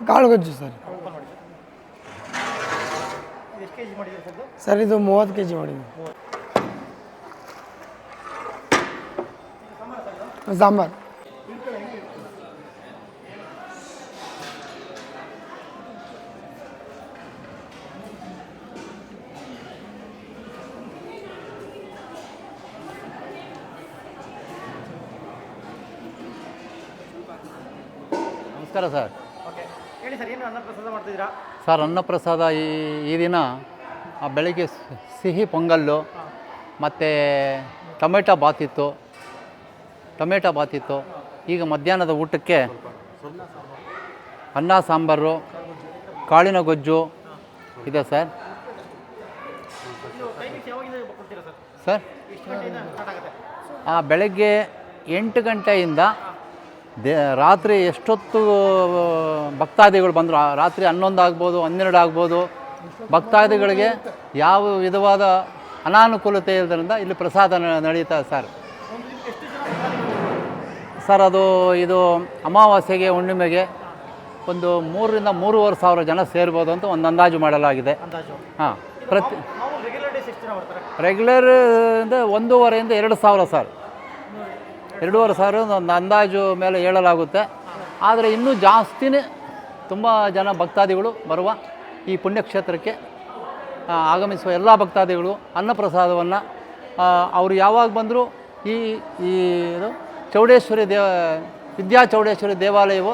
ಕಾಳುಗೊಜ್ಜು sir. Open ಮಾಡಿ ಇದು ಎಷ್ಟು ಕೆಜಿ ಮಾಡಿದ್ದೀರಾ ಸರ್? ಸರ್ ಇದು 30 kg ಮಾಡಿದ್ವಿ. ಸಾಂಬಾರು ನಮಸ್ಕಾರ ಸರ್. ಓಕೆ, ಹೇಳಿ ಸರ್, ಏನು ಅನ್ನಪ್ರಸಾದ ಮಾಡ್ತಿದ್ದೀರಾ? ಸರ್ ಅನ್ನಪ್ರಸಾದ ಈ ದಿನ ಬೆಳಿಗ್ಗೆ ಸಿಹಿ ಪೊಂಗಲ್ಲು ಮತ್ತು ಟೊಮೆಟೊ ಬಾತಿತ್ತು. ಈಗ ಮಧ್ಯಾಹ್ನದ ಊಟಕ್ಕೆ ಅನ್ನ ಸಾಂಬಾರು, ಕಾಳಿನ ಗೊಜ್ಜು ಇದೆ ಸರ್. ಇದು ಟೈಮಿಂಗ್ಸ್ ಯಾವಾಗಿಂದ ಕೊಡ್ತೀರಾ ಸರ್? ಸರ್ ಎಷ್ಟು ಗಂಟೆಯಿಂದ ಸ್ಟಾರ್ಟ್ ಆಗುತ್ತೆ? ಬೆಳಗ್ಗೆ 8 ಗಂಟೆಯಿಂದ ರಾತ್ರಿ ಎಷ್ಟೊತ್ತು ಭಕ್ತಾದಿಗಳು ಬಂದರು, ರಾತ್ರಿ 11 ಆಗ್ಬೋದು, 12 ಆಗ್ಬೋದು, ಭಕ್ತಾದಿಗಳಿಗೆ ಯಾವ ವಿಧವಾದ ಅನಾನುಕೂಲತೆ ಇರೋದ್ರಿಂದ ಇಲ್ಲಿ ಪ್ರಸಾದ ನಡೀತದೆ ಸರ್. ಸರ್ ಇದು ಅಮಾವಾಸ್ಯೆಗೆ, ಹುಣ್ಣಿಮೆಗೆ ಒಂದು 3,000 ರಿಂದ 3,500 ಜನ ಸೇರ್ಬೋದು ಅಂತ ಒಂದು ಅಂದಾಜು ಮಾಡಲಾಗಿದೆ. ಹಾಂ, ರೆಗ್ಯುಲರ್ ಡೇಸ್ ಎಷ್ಟು ಜನ ಬರ್ತಾರೆ? ರೆಗ್ಯುಲರ್ ಅಂದರೆ 1,500 ರಿಂದ 2,000 ಸರ್. 2,500 ಒಂದು ಅಂದಾಜು ಮೇಲೆ ಹೇಳಲಾಗುತ್ತೆ. ಆದರೆ ಇನ್ನೂ ಜಾಸ್ತಿನೇ ತುಂಬ ಜನ ಭಕ್ತಾದಿಗಳು ಬರುವ ಈ ಪುಣ್ಯಕ್ಷೇತ್ರಕ್ಕೆ ಆಗಮಿಸುವ ಎಲ್ಲ ಭಕ್ತಾದಿಗಳು ಅನ್ನಪ್ರಸಾದವನ್ನು ಅವರು ಯಾವಾಗ ಬಂದರೂ ಈ ಚೌಡೇಶ್ವರಿ ವಿದ್ಯಾ ಚೌಡೇಶ್ವರಿ ದೇವಾಲಯವು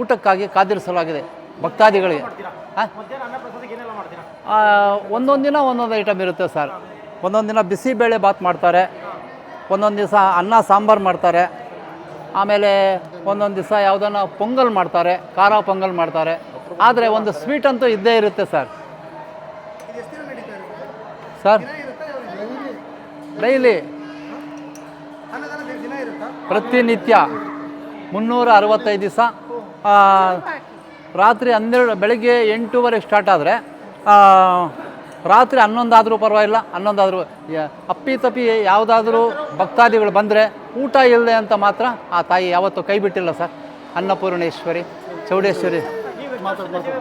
ಊಟಕ್ಕಾಗಿ ಕಾದಿರಿಸಲಾಗಿದೆ ಭಕ್ತಾದಿಗಳಿಗೆ. ಒಂದೊಂದು ದಿನ ಒಂದೊಂದು ಐಟಮ್ ಇರುತ್ತೆ ಸರ್. ಒಂದೊಂದು ದಿನ ಬಿಸಿಬೇಳೆ ಬಾತ್ ಮಾಡ್ತಾರೆ, ಒಂದೊಂದು ದಿವಸ ಅನ್ನ ಸಾಂಬಾರು ಮಾಡ್ತಾರೆ, ಆಮೇಲೆ ಒಂದೊಂದು ದಿವಸ ಯಾವುದನ್ನ ಪೊಂಗಲ್ ಮಾಡ್ತಾರೆ, ಖಾರ ಪೊಂಗಲ್ ಮಾಡ್ತಾರೆ. ಆದರೆ ಒಂದು ಸ್ವೀಟ್ ಅಂತೂ ಇದ್ದೇ ಇರುತ್ತೆ ಸರ್. ಸರ್ ಡೈಲಿ ಪ್ರತಿನಿತ್ಯ 365 ದಿವಸ ರಾತ್ರಿ 12 ಬೆಳಗ್ಗೆ 8:30 ಸ್ಟಾರ್ಟ್ ಆದರೆ ರಾತ್ರಿ 11 ಆದರೂ ಪರವಾಗಿಲ್ಲ, 11 ಆದರೂ ಅಪ್ಪಿತಪ್ಪಿ ಯಾವುದಾದ್ರೂ ಭಕ್ತಾದಿಗಳು ಬಂದರೆ ಊಟ ಇಲ್ಲದೆ ಅಂತ ಮಾತ್ರ ಆ ತಾಯಿ ಯಾವತ್ತೂ ಕೈ ಬಿಟ್ಟಿಲ್ಲ ಸರ್. ಅನ್ನಪೂರ್ಣೇಶ್ವರಿ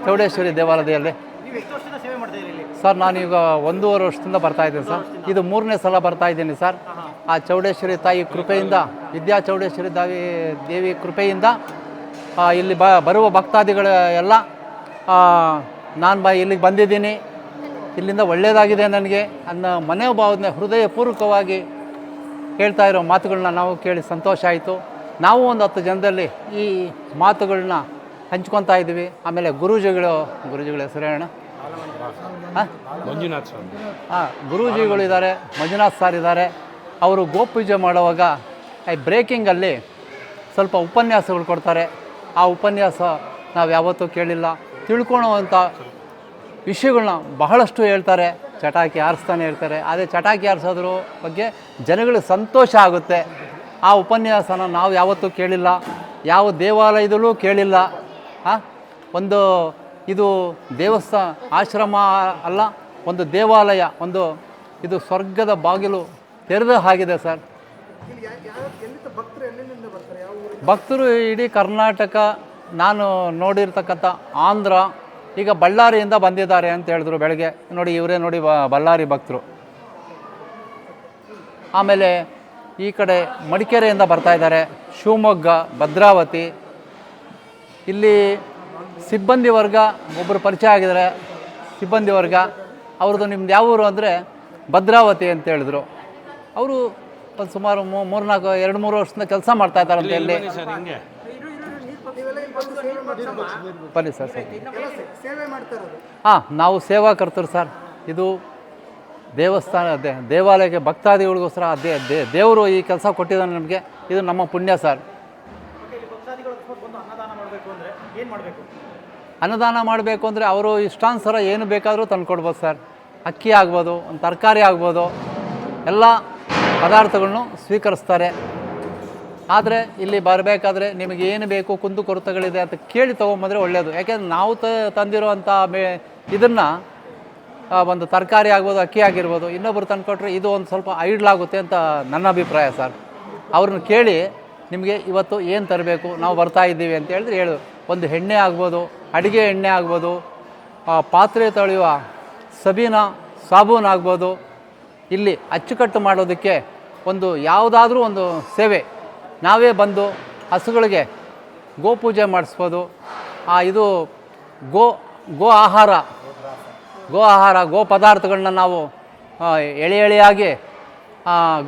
ಚೌಡೇಶ್ವರಿ ದೇವಾಲಯದಲ್ಲಿ ಸರ್ ನಾನೀಗ 1.5 ವರ್ಷದಿಂದ ಬರ್ತಾಯಿದ್ದೀನಿ ಸರ್. ಇದು 3ನೇ ಸಲ ಬರ್ತಾಯಿದ್ದೀನಿ ಸರ್. ಆ ಚೌಡೇಶ್ವರಿ ತಾಯಿ ಕೃಪೆಯಿಂದ, ವಿದ್ಯಾ ಚೌಡೇಶ್ವರಿ ದೇವಿ ಕೃಪೆಯಿಂದ ಇಲ್ಲಿ ಬರುವ ಭಕ್ತಾದಿಗಳ ಎಲ್ಲ ನಾನು ಇಲ್ಲಿಗೆ ಬಂದಿದ್ದೀನಿ, ಇಲ್ಲಿಂದ ಒಳ್ಳೆಯದಾಗಿದೆ ನನಗೆ ಅನ್ನೋ ಮನೋಭಾವನೆ ಹೃದಯಪೂರ್ವಕವಾಗಿ ಹೇಳ್ತಾ ಇರೋ ಮಾತುಗಳನ್ನ ನಾವು ಕೇಳಿ ಸಂತೋಷ ಆಯಿತು. ನಾವು ಒಂದು 10 ಜನದಲ್ಲಿ ಈ ಮಾತುಗಳನ್ನ ಹಂಚ್ಕೊತಾ ಇದ್ದೀವಿ. ಆಮೇಲೆ ಗುರೂಜಿಗಳ ಹೆಸರು ಹೇಳೋಣ. ಮಂಜುನಾಥ್ ಸರ್. ಗುರೂಜಿಗಳು ಇದ್ದಾರೆ, ಮಂಜುನಾಥ್ ಸರ್ ಇದ್ದಾರೆ. ಅವರು ಗೋಪೂಜೆ ಮಾಡುವಾಗ ಬ್ರೇಕಿಂಗಲ್ಲಿ ಸ್ವಲ್ಪ ಉಪನ್ಯಾಸಗಳು ಕೊಡ್ತಾರೆ. ಆ ಉಪನ್ಯಾಸ ನಾವು ಯಾವತ್ತೂ ಕೇಳಿಲ್ಲ. ತಿಳ್ಕೊಳ್ಳೋವಂಥ ವಿಷಯಗಳನ್ನ ಬಹಳಷ್ಟು ಹೇಳ್ತಾರೆ, ಚಟಾಕಿ ಹಾರಿಸ್ತಾನೆ ಇರ್ತಾರೆ. ಅದೇ ಚಟಾಕಿ ಹಾರಿಸೋದ್ರ ಬಗ್ಗೆ ಜನಗಳಿಗೆ ಸಂತೋಷ ಆಗುತ್ತೆ. ಆ ಉಪನ್ಯಾಸನ ನಾವು ಯಾವತ್ತೂ ಕೇಳಿಲ್ಲ, ಯಾವ ದೇವಾಲಯದಲ್ಲೂ ಕೇಳಿಲ್ಲ. ಒಂದು ಇದು ದೇವಸ್ಥಾನ ಆಶ್ರಮ ಅಲ್ಲ, ಒಂದು ದೇವಾಲಯ, ಇದು ಸ್ವರ್ಗದ ಬಾಗಿಲು ತೆರೆದ ಹಾಗಿದೆ ಸರ್. ಭಕ್ತರು ಇಡೀ ಕರ್ನಾಟಕ, ನಾನು ನೋಡಿರ್ತಕ್ಕಂಥ ಆಂಧ್ರ, ಈಗ ಬಳ್ಳಾರಿಯಿಂದ ಬಂದಿದ್ದಾರೆ ಅಂತ ಹೇಳಿದ್ರು ಬೆಳಗ್ಗೆ. ನೋಡಿ ಇವರೇ ನೋಡಿ ಬಳ್ಳಾರಿ ಭಕ್ತರು. ಆಮೇಲೆ ಈ ಕಡೆ ಮಡಿಕೇರಿಯಿಂದ ಬರ್ತಾಯಿದ್ದಾರೆ, ಶಿವಮೊಗ್ಗ, ಭದ್ರಾವತಿ. ಇಲ್ಲಿ ಸಿಬ್ಬಂದಿ ವರ್ಗ ಒಬ್ಬರು ಪರಿಚಯ ಆಗಿದ್ದಾರೆ. ಸಿಬ್ಬಂದಿ ವರ್ಗ ಅವ್ರದ್ದು ನಿಮ್ದು ಯಾವ ಊರು ಅಂದರೆ ಭದ್ರಾವತಿ ಅಂತ ಹೇಳಿದ್ರು. ಅವರು ಒಂದು ಸುಮಾರು 2-3 ವರ್ಷದಿಂದ ಕೆಲಸ ಮಾಡ್ತಾಯಿದ್ದಾರೆ ಅಂತ ಇಲ್ಲಿ. ಬನ್ನಿ ಸರ್. ನಾವು ಸೇವಾಕರ್ತರು ಸರ್. ಇದು ದೇವಸ್ಥಾನ ದೇವಾಲಯಕ್ಕೆ ಭಕ್ತಾದಿಗಳಿಗೋಸ್ಕರ ದೇವರು ಈ ಕೆಲಸ ಕೊಟ್ಟಿದ್ದಾನೆ ನಮಗೆ. ಇದು ನಮ್ಮ ಪುಣ್ಯ ಸರ್. ಅನ್ನದಾನ ಮಾಡಬೇಕು ಅಂದರೆ ಅವರು ಇಷ್ಟಾನುಸಾರ ಏನು ಬೇಕಾದರೂ ತಂದುಕೊಡ್ಬೋದು ಸರ್. ಅಕ್ಕಿ ಆಗ್ಬೋದು, ಒಂದು ತರಕಾರಿ ಆಗ್ಬೋದು, ಎಲ್ಲ ಪದಾರ್ಥಗಳನ್ನು ಸ್ವೀಕರಿಸ್ತಾರೆ. ಆದರೆ ಇಲ್ಲಿ ಬರಬೇಕಾದ್ರೆ ನಿಮಗೆ ಏನು ಬೇಕು, ಕುಂದು ಕೊರತೆಗಳಿದೆ ಅಂತ ಕೇಳಿ ತೊಗೊಂಬಂದರೆ ಒಳ್ಳೆಯದು. ಯಾಕೆಂದರೆ ನಾವು ತಂದಿರುವಂಥ ಇದನ್ನು ಒಂದು ತರಕಾರಿ ಆಗ್ಬೋದು, ಅಕ್ಕಿ ಆಗಿರ್ಬೋದು, ಇನ್ನೊಬ್ಬರು ತಂದುಕೊಟ್ರೆ ಇದು ಒಂದು ಸ್ವಲ್ಪ ಐಡ್ಲಾಗುತ್ತೆ ಅಂತ ನನ್ನ ಅಭಿಪ್ರಾಯ ಸರ್. ಅವ್ರನ್ನ ಕೇಳಿ ನಿಮಗೆ ಇವತ್ತು ಏನು ತರಬೇಕು, ನಾವು ಬರ್ತಾ ಇದ್ದೀವಿ ಅಂತ ಹೇಳಿದ್ರೆ ಒಂದು ಎಣ್ಣೆ ಆಗ್ಬೋದು, ಅಡುಗೆ ಎಣ್ಣೆ ಆಗ್ಬೋದು, ಪಾತ್ರೆ ತೊಳೆಯುವ ಸಬೀನಾ ಸಾಬೂನು ಆಗ್ಬೋದು. ಇಲ್ಲಿ ಅಚ್ಚುಕಟ್ಟು ಮಾಡೋದಕ್ಕೆ ಒಂದು ಯಾವುದಾದ್ರೂ ಒಂದು ಸೇವೆ ನಾವೇ ಬಂದು ಹಸುಗಳಿಗೆ ಗೋಪೂಜೆ ಮಾಡಿಸ್ಬೋದು. ಇದು ಗೋ ಆಹಾರ ಗೋ ಪದಾರ್ಥಗಳನ್ನ ನಾವು ಎಳೆಯಾಗಿ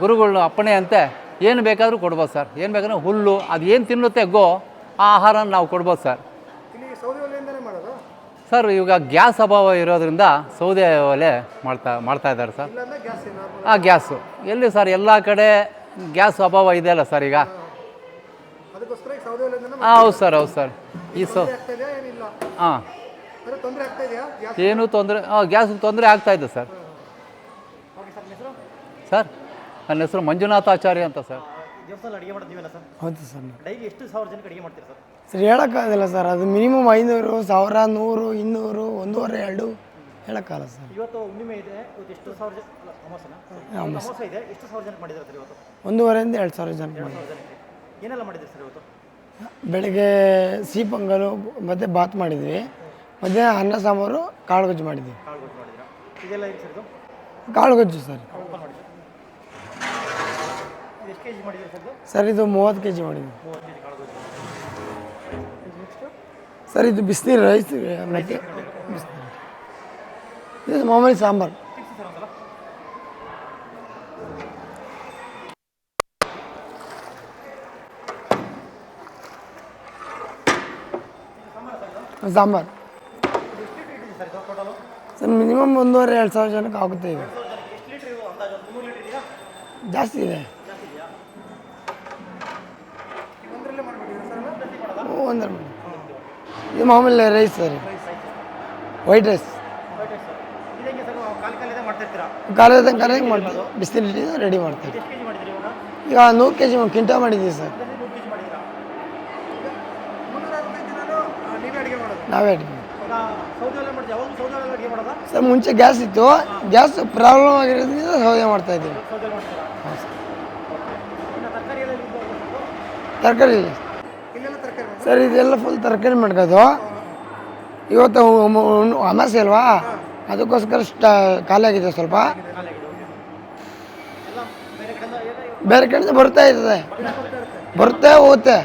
ಗುರುಗಳ ಅಪ್ಪಣೆಯಂತೆ ಏನು ಬೇಕಾದರೂ ಕೊಡ್ಬೋದು ಸರ್. ಏನು ಬೇಕಾದ್ರೆ ಹುಲ್ಲು ಅದು ಏನು ತಿನ್ನುತ್ತೆ ಆ ಆಹಾರನ ನಾವು ಕೊಡ್ಬೋದು ಸರ್. ಸರ್ ಇವಾಗ ಗ್ಯಾಸ್ ಅಭಾವ ಇರೋದ್ರಿಂದ ಸೌದೆ ಒಲೆ ಮಾಡ್ತಾ ಇದ್ದಾರೆ ಸರ್. ಗ್ಯಾಸು ಎಲ್ಲಿ ಸರ್, ಎಲ್ಲ ಕಡೆ ಗ್ಯಾಸ್ ಅಭಾವ ಇದೆಯಲ್ಲ ಸರ್ ಈಗ. ಹೌದು ಸರ್. ಈ ಏನೂ ತೊಂದರೆ ಗ್ಯಾಸ್ ತೊಂದರೆ ಆಗ್ತಾಯಿದೆ ಸರ್. ಸರ್ ನನ್ನ ಹೆಸರು ಮಂಜುನಾಥಾಚಾರ್ಯ ಅಂತ ಸರ್. ಹೌದು ಸರ್. ಡೈಲಿ ಎಷ್ಟು ಸಾವಿರ ಜನಕ್ಕೆ ಅಡುಗೆ ಮಾಡ್ತೀರಾ ಸರ್? ಸರ್ ಹೇಳೋಕ್ಕಾಗಲ್ಲ ಸರ್, ಅದು ಮಿನಿಮಮ್ 500, 1000, 100, 200, 1.5, 2 ಹೇಳೋಕ್ಕಾಗಲ್ಲ ಸರ್. ಇವತ್ತು ಹುಣ್ಣಿಮೆ ಇದೆ, ಇವತ್ತು ಎಷ್ಟು ಸಾವಿರ ಜನ ಅಮಾವಾಸ್ಯೆ ಇದೆ, ಎಷ್ಟು ಸಾವಿರ ಜನಕ್ಕೆ ಮಾಡಿದ್ದಾರೆ ಸರ್ ಇವತ್ತು? 1,500 2 ಸಾವಿರ ಜನ ಮಾಡಿ. ಏನೆಲ್ಲ ಮಾಡಿದ್ದೀರಿ ಸರ್ ಇವತ್ತು? ಬೆಳಗ್ಗೆ ಸಿಹಿ ಪೊಂಗಲು ಮತ್ತು ಬಾತ್ ಮಾಡಿದ್ವಿ, ಮಧ್ಯಾಹ್ನ ಅನ್ನ ಸಾಂಬಾರು ಕಾಳು ಗೊಜ್ಜು ಮಾಡಿದ್ವಿ. ಕಾಳು ಗೊಜ್ಜು ಮಾಡಿದ್ದೀರಾ? ಇದೆಲ್ಲ ಏನು ಸರ್ ಇದು? ಕಾಳು ಗೊಜ್ಜು ಸರ್. ಓಪನ್ ಮಾಡಿ ಇದು ಎಷ್ಟು ಕೆ ಜಿ ಮಾಡಿದ್ದೀರಿ ಸರ್? ಸರ್ ಇದು 30 kg ಮಾಡಿದ್ವಿ. 30 kg ಕಾಳು ಗೊಜ್ಜು. ಸರ್ ಇದು ಬಿಸಿನೀರು ರೈಸ್ ಮತ್ತು ಇದು ಮಾಮೂಲಿ ಸಾಂಬಾರು. ಸಾಂಬಾರು ಸರ್ ಮಿನಿಮಮ್ 1,500 2 ಸಾವಿರ ಜನಕ್ಕೆ ಆಗುತ್ತೆ. ಈಗ ಜಾಸ್ತಿ ಇದೆ. ಒಂದರ ಇದು ಮಾಮೂಲಿ ರೈಸ್ ಸರ್, ವೈಟ್ ರೈಸ್ ಕಾಲದ ಮಾಡ್ತೀವಿ, ಬಿಸಿನೀರು ರೆಡಿ ಮಾಡ್ತೀವಿ. ಈಗ 100 kg ಕ್ವಿಂಟಾ ಮಾಡಿದ್ದೀವಿ ಸರ್. ನಾವೇ ಅಡುಗೆ ಸರ್. ಮುಂಚೆ ಗ್ಯಾಸ್ ಇತ್ತು, ಗ್ಯಾಸ್ ಪ್ರಾಬ್ಲಮ್ ಆಗಿರೋದ್ರಿಂದ ಸೌದೆ ಮಾಡ್ತಾ ಇದ್ದೀವಿ. ಹಾಂ ಸರ್. ತರಕಾರಿ ಇಲ್ಲ ಸರ್, ಇದೆಲ್ಲ ಫುಲ್ ತರಕಾರಿ ಮಾಡ್ಕೋದು. ಇವತ್ತು ಅಮಾಸೆ ಅಲ್ವಾ, ಅದಕ್ಕೋಸ್ಕರ ಖಾಲಿ ಆಗಿದೆ ಸ್ವಲ್ಪ. ಬೇರೆ ಕಡೆಯಿಂದ ಬರ್ತಾ ಇರ್ತದೆ, ಬರುತ್ತೆ ಹೋಗುತ್ತೆ.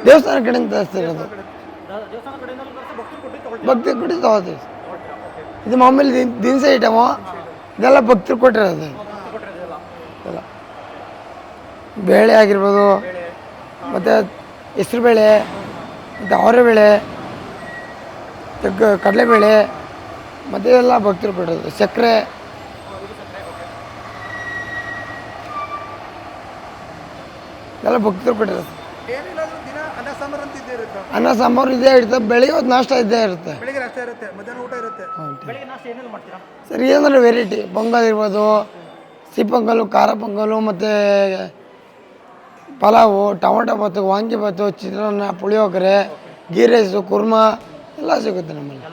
ದೇವಸ್ಥಾನ ಕಡೆಯಿಂದ ತರಿಸ್ತಿರೋದು, ಭಕ್ತಿ ಕೊಟ್ಟು ತಗೋತೀವಿ. ಇದು ಮಾಮೂಲಿ ದಿನಸಿ ಐಟಮು, ಇದೆಲ್ಲ ಭಕ್ತರು ಕೊಟ್ಟಿರೋದು. ಎಲ್ಲ ಬೇಳೆ ಆಗಿರ್ಬೋದು, ಮತ್ತು ಹೆಸ್ರುಬೇಳೆ, ಮತ್ತು ಅವರೆಬೇಳೆ, ಕಡಲೆಬೇಳೆ, ಮತ್ತು ಎಲ್ಲ ಭಕ್ತರು ಕೊಟ್ಟಿರೋದು. ಸಕ್ಕರೆ ಎಲ್ಲ ಭಕ್ತರು ಕೊಟ್ಟಿರೋದು. ಅನ್ನ ಸಾಂಬಾರು ಇದೇ ಇರ್ತದೆ, ಬೆಳಿಗ್ಗೆ ಹೊತ್ತು ನಾಷ್ಟ ಇದ್ದೇ ಇರುತ್ತೆ. ಸರ್ ಏನಂದ್ರೆ ವೆರೈಟಿ ಪೊಂಗಲ್ ಇರ್ಬೋದು, ಸಿಹಿ ಪೊಂಗಲು, ಖಾರ ಪೊಂಗಲು, ಮತ್ತು ಪಲಾವು, ಟೊಮೊಟೊ ಬಾತು, ವಾಂಗಿ ಬಾತು, ಚಿತ್ರಾನ್ನ, ಪುಳಿಯೋಗರೆ, ಗೀ ರೈಸು, ಕುರ್ಮಾ ಎಲ್ಲ ಸಿಗುತ್ತೆ ನಮ್ಮಲ್ಲಿ.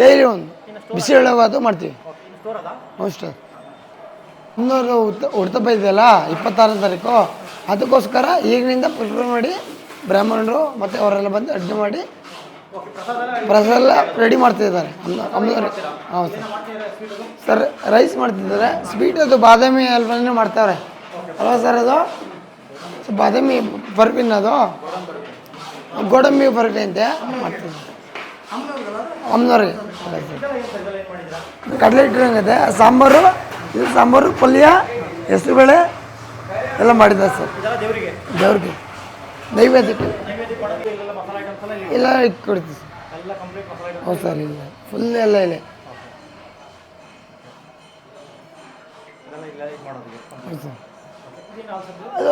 ಡೈಲಿ ಒಂದು ಬಿಸಿಬೇಳೆ ಬಾತು ಮಾಡ್ತೀವಿ. ಹ್ಞೂ ಸರ್. ಇನ್ನೂರು ಹುಡ್ತಪ್ಪ ಇದೆಯಲ್ಲ 26ನೇ ತಾರೀಕು, ಅದಕ್ಕೋಸ್ಕರ ಈಗಿನಿಂದ ಪ್ರಿಪೇರ್ ಮಾಡಿ ಬ್ರಾಹ್ಮಣರು ಮತ್ತು ಅವರೆಲ್ಲ ಬಂದು ಅಡುಗೆ ಮಾಡಿ ಪ್ರಸಾದ ಎಲ್ಲ ರೆಡಿ ಮಾಡ್ತಿದ್ದಾರೆ. ಹೌದು ಸರ್. ರೈಸ್ ಮಾಡ್ತಿದ್ದಾರೆ, ಸ್ವೀಟ್ ಅದು ಬಾದಾಮಿ ಹಲ್ವಾನೇ ಮಾಡ್ತಾವ್ರೆ ಅಲ್ವಾ ಸರ್? ಅದು ಬಾದಾಮಿ ಬರ್ಫಿನ್, ಅದು ಗೋಡಂಬಿ ಬರ್ಫಿ ಅಂತೆ ಮಾಡ್ತಿದ್ದಾರೆ ಅಮ್ಮನವ್ರಿಗೆ. ಕಡಲೆ ಇಟ್ಟಿರಂಗತ್ತೆ. ಸಾಂಬಾರು, ಇದು ಸಾಂಬಾರು, ಪಲ್ಯ, ಹೆಸರುಬೇಳೆ ಎಲ್ಲ ಮಾಡಿದ್ದಾರೆ ಸರ್. ದೇವ್ರಿಗೆ ನೈವೇದ್ಯಕ್ಕೆ ಎಲ್ಲ ಕೊಡ್ತೀವಿ ಸರ್. ಹೌದು ಸರ್. ಇಲ್ಲ ಫುಲ್ ಎಲ್ಲ ಇಲ್ಲ. ಹೌದು ಸರ್.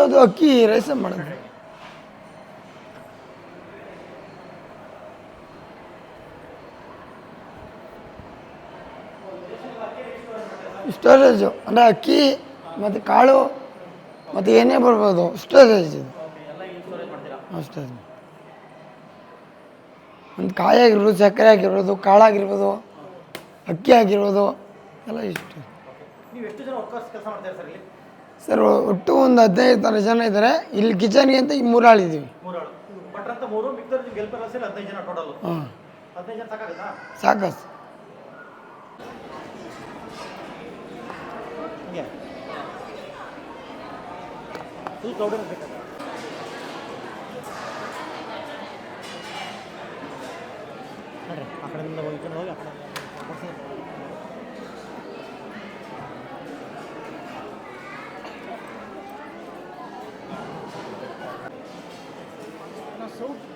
ಅದು ಅಕ್ಕಿ ರೈಸ್ ಮಾಡೋದು. ಸ್ಟೋರೇಜು ಅಂದರೆ ಅಕ್ಕಿ ಮತ್ತು ಕಾಳು ಮತ್ತು ಏನೇ ಬರ್ಬೋದು, ಸ್ಟೋರೇಜ್ ಇದು. ಅಷ್ಟೇ. ಒಂದು ಕಾಯಿ ಆಗಿರ್ಬೋದು, ಸಕ್ಕರೆ ಆಗಿರ್ಬೋದು, ಕಾಳಾಗಿರ್ಬೋದು, ಅಕ್ಕಿ ಆಗಿರ್ಬೋದು ಎಲ್ಲ ಇಷ್ಟು. ಸರ್ ಒಟ್ಟು ಒಂದು 15 ಜನ ಇದ್ದಾರೆ. ಇಲ್ಲಿ ಕಿಚನ್ಗೆ ಅಂತ ಈ 3 ಆಳಿದ್ದೀವಿ. 3 ಆಳು ಭಟ್ರು ಅಂತ 3, ಮಿಕ್ದವ್ರು ನಿಮ್ಗೆ ಹೆಲ್ಪರ್ ಸೇರಿ 15 ಜನ ಟೋಟಲ್. ಹಾಂ 15 ಜನ ಸಾಕಾಗುತ್ತಾ? ಸಾಕು. ಹಿಂಗೆ ಫುಲ್ ಕ್ರೌಡ್ ಬೇಕಾಗ. ನೋಡ್ರಿ ಆ ಕಡೆಯಿಂದ ಹೋಗಿ ಈ ಕಡೆ ಹೋಗಿ ಆ ಕಡೆ ಸೌತ್